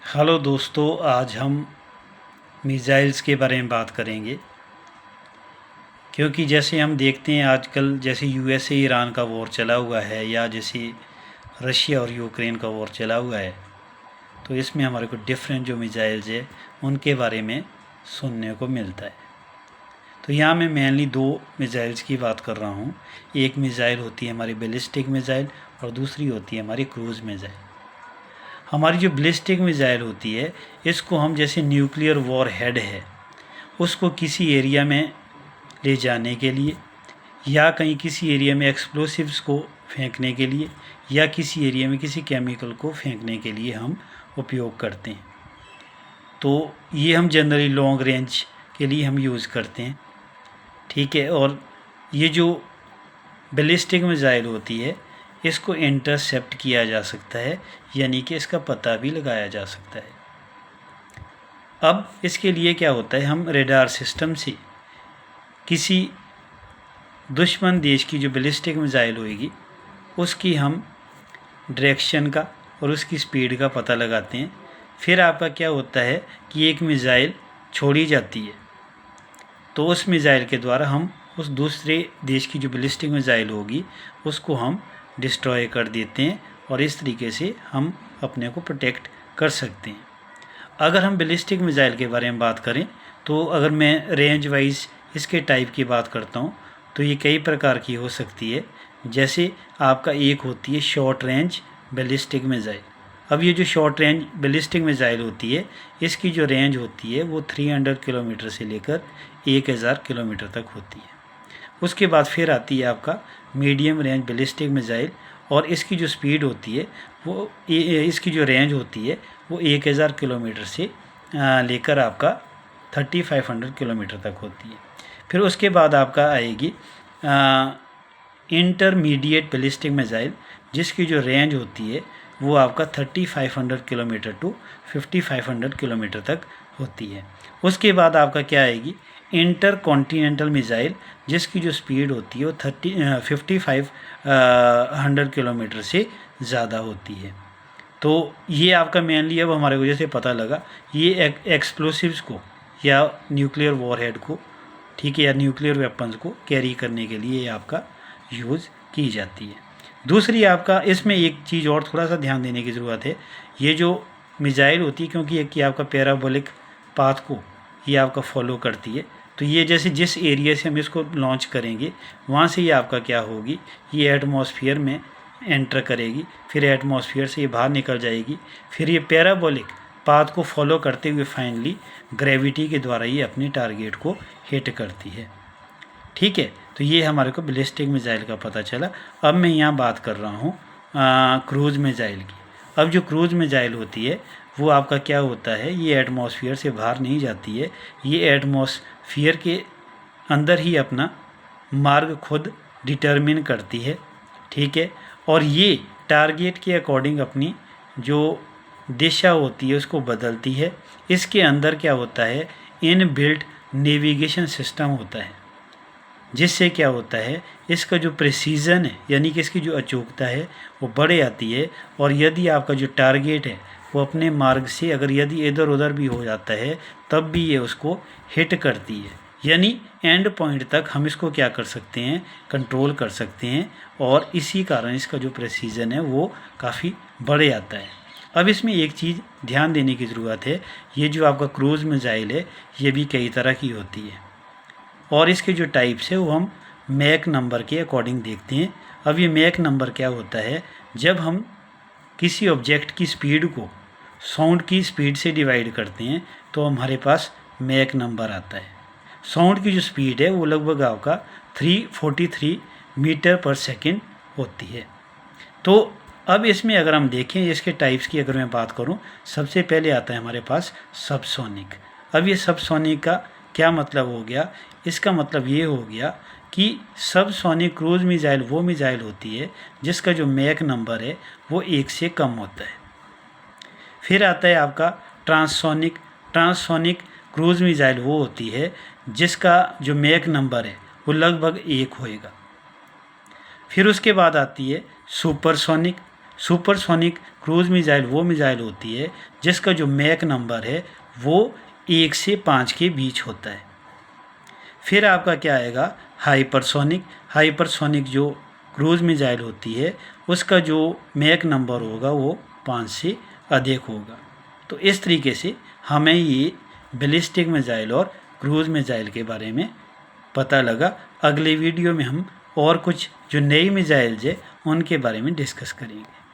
Hello दोस्तों, आज हम मिसाइल्स के बारे में बात करेंगे। क्योंकि जैसे हम देखते हैं आजकल, जैसे यूएसए ईरान का वॉर चला हुआ है या जैसे रशिया और यूक्रेन का वॉर चला हुआ है, तो इसमें हमारे को डिफरेंट जो मिसाइल्स है उनके बारे में सुनने को मिलता है। तो यहाँ मैं मेनली दो मिसाइल्स की बात कर रहा हूँ। एक मिसाइल होती है हमारी बैलिस्टिक मिसाइल और दूसरी होती है हमारी क्रूज़ मिसाइल। हमारी जो बैलिस्टिक मिसाइल होती है, इसको हम जैसे न्यूक्लियर वॉर हेड है उसको किसी एरिया में ले जाने के लिए या कहीं किसी एरिया में एक्सप्लोसिव्स को फेंकने के लिए या किसी एरिया में किसी केमिकल को फेंकने के लिए हम उपयोग करते हैं। तो ये हम जनरली लॉन्ग रेंज के लिए हम यूज़ करते हैं, ठीक है। और ये जो बैलिस्टिक मिसाइल होती है इसको इंटरसेप्ट किया जा सकता है, यानी कि इसका पता भी लगाया जा सकता है। अब इसके लिए क्या होता है, हम रेडार सिस्टम से किसी दुश्मन देश की जो बैलिस्टिक मिसाइल होएगी उसकी हम डायरेक्शन का और उसकी स्पीड का पता लगाते हैं। फिर आपका क्या होता है कि एक मिसाइल छोड़ी जाती है, तो उस मिसाइल के द्वारा हम उस दूसरे देश की जो बैलिस्टिक मिसाइल होगी उसको हम डिस्ट्रॉय कर देते हैं और इस तरीके से हम अपने को प्रोटेक्ट कर सकते हैं। अगर हम बैलिस्टिक मिसाइल के बारे में बात करें तो अगर मैं रेंज वाइज इसके टाइप की बात करता हूँ तो ये कई प्रकार की हो सकती है। जैसे आपका एक होती है शॉर्ट रेंज बैलिस्टिक मिसाइल। अब ये जो शॉर्ट रेंज बैलिस्टिक मिसाइल होती है इसकी जो रेंज होती है वो 300 किलोमीटर से लेकर 1000 किलोमीटर तक होती है। उसके बाद फिर आती है आपका मीडियम रेंज बैलिस्टिक मिसाइल और इसकी जो स्पीड होती है वो इसकी जो रेंज होती है वो 1000 किलोमीटर से लेकर आपका 3500 किलोमीटर तक होती है। फिर उसके बाद आपका आएगी इंटरमीडिएट बैलिस्टिक मिसाइल, जिसकी जो रेंज होती है वो आपका 3500 किलोमीटर टू 5500 किलोमीटर तक होती है। उसके बाद आपका क्या आएगी इंटर कॉन्टिनेंटल मिसाइल, जिसकी जो स्पीड होती है वो 5500 किलोमीटर से ज़्यादा होती है। तो ये आपका मेनली अब हमारे को जैसे पता लगा ये एक्सप्लोसिव्स को या न्यूक्लियर वॉरहेड को, ठीक है, या न्यूक्लियर वेपन्स को कैरी करने के लिए ये आपका यूज़ की जाती है। दूसरी आपका इसमें एक चीज़ और थोड़ा सा ध्यान देने की ज़रूरत है। ये जो मिसाइल होती है क्योंकि एक आपका पैराबोलिक पाथ को ये आपका फॉलो करती है, तो ये जैसे जिस एरिया से हम इसको लॉन्च करेंगे वहाँ से ये आपका क्या होगी, ये एटमॉस्फेयर में एंटर करेगी, फिर एटमॉस्फेयर से ये बाहर निकल जाएगी, फिर ये पैराबोलिक पाथ को फॉलो करते हुए फाइनली ग्रेविटी के द्वारा ये अपने टारगेट को हिट करती है, ठीक है। तो ये हमारे को बैलिस्टिक मिसाइल का पता चला। अब मैं यहाँ बात कर रहा हूँ क्रूज़ मिसाइल की। अब जो क्रूज़ मिसाइल होती है वो आपका क्या होता है, ये एटमॉस्फेयर से बाहर नहीं जाती है, ये एटमॉस्फेयर के अंदर ही अपना मार्ग खुद डिटरमिन करती है, ठीक है। और ये टारगेट के अकॉर्डिंग अपनी जो दिशा होती है उसको बदलती है। इसके अंदर क्या होता है, इनबिल्ट नेविगेशन सिस्टम होता है, जिससे क्या होता है इसका जो प्रिसीजन है यानी कि इसकी जो अचूकता है वो बढ़ जाती है। और यदि आपका जो टारगेट है वो अपने मार्ग से अगर यदि इधर उधर भी हो जाता है तब भी ये उसको हिट करती है, यानी एंड पॉइंट तक हम इसको क्या कर सकते हैं, कंट्रोल कर सकते हैं। और इसी कारण इसका जो प्रिसीजन है वो काफ़ी बढ़ जाता है। अब इसमें एक चीज़ ध्यान देने की ज़रूरत है, ये जो आपका क्रूज़ मिसाइल है ये भी कई तरह की होती है और इसके जो टाइप्स है वो हम मैक नंबर के अकॉर्डिंग देखते हैं। अब ये मैक नंबर क्या होता है, जब हम किसी ऑब्जेक्ट की स्पीड को साउंड की स्पीड से डिवाइड करते हैं तो हमारे पास मैक नंबर आता है। साउंड की जो स्पीड है वो लगभग आपका 343 मीटर पर सेकंड होती है। तो अब इसमें अगर हम देखें इसके टाइप्स की अगर मैं बात करूं, सबसे पहले आता है हमारे पास सबसोनिक। अब ये सबसोनिक का क्या मतलब हो गया, इसका मतलब ये हो गया कि सबसोनिक क्रूज मिसाइल वो मिसाइल होती है जिसका जो मैक नंबर है वो 1 से कम होता है। फिर आता है आपका ट्रांससोनिक। ट्रांससोनिक क्रूज मिसाइल वो होती है जिसका जो मैक नंबर है वो लगभग 1 होएगा। फिर उसके बाद आती है सुपरसोनिक। सुपरसोनिक क्रूज मिसाइल वो मिसाइल होती है जिसका जो मैक नंबर है वो 1 से 5 के बीच होता है। फिर आपका क्या आएगा, हाइपरसोनिक जो क्रूज मिसाइल होती है उसका जो मैक नंबर होगा वो 5 से अधिक होगा। तो इस तरीके से हमें ये बैलिस्टिक मिसाइल और क्रूज मिसाइल के बारे में पता लगा। अगले वीडियो में हम और कुछ जो नई मिसाइल्स है उनके बारे में डिस्कस करेंगे।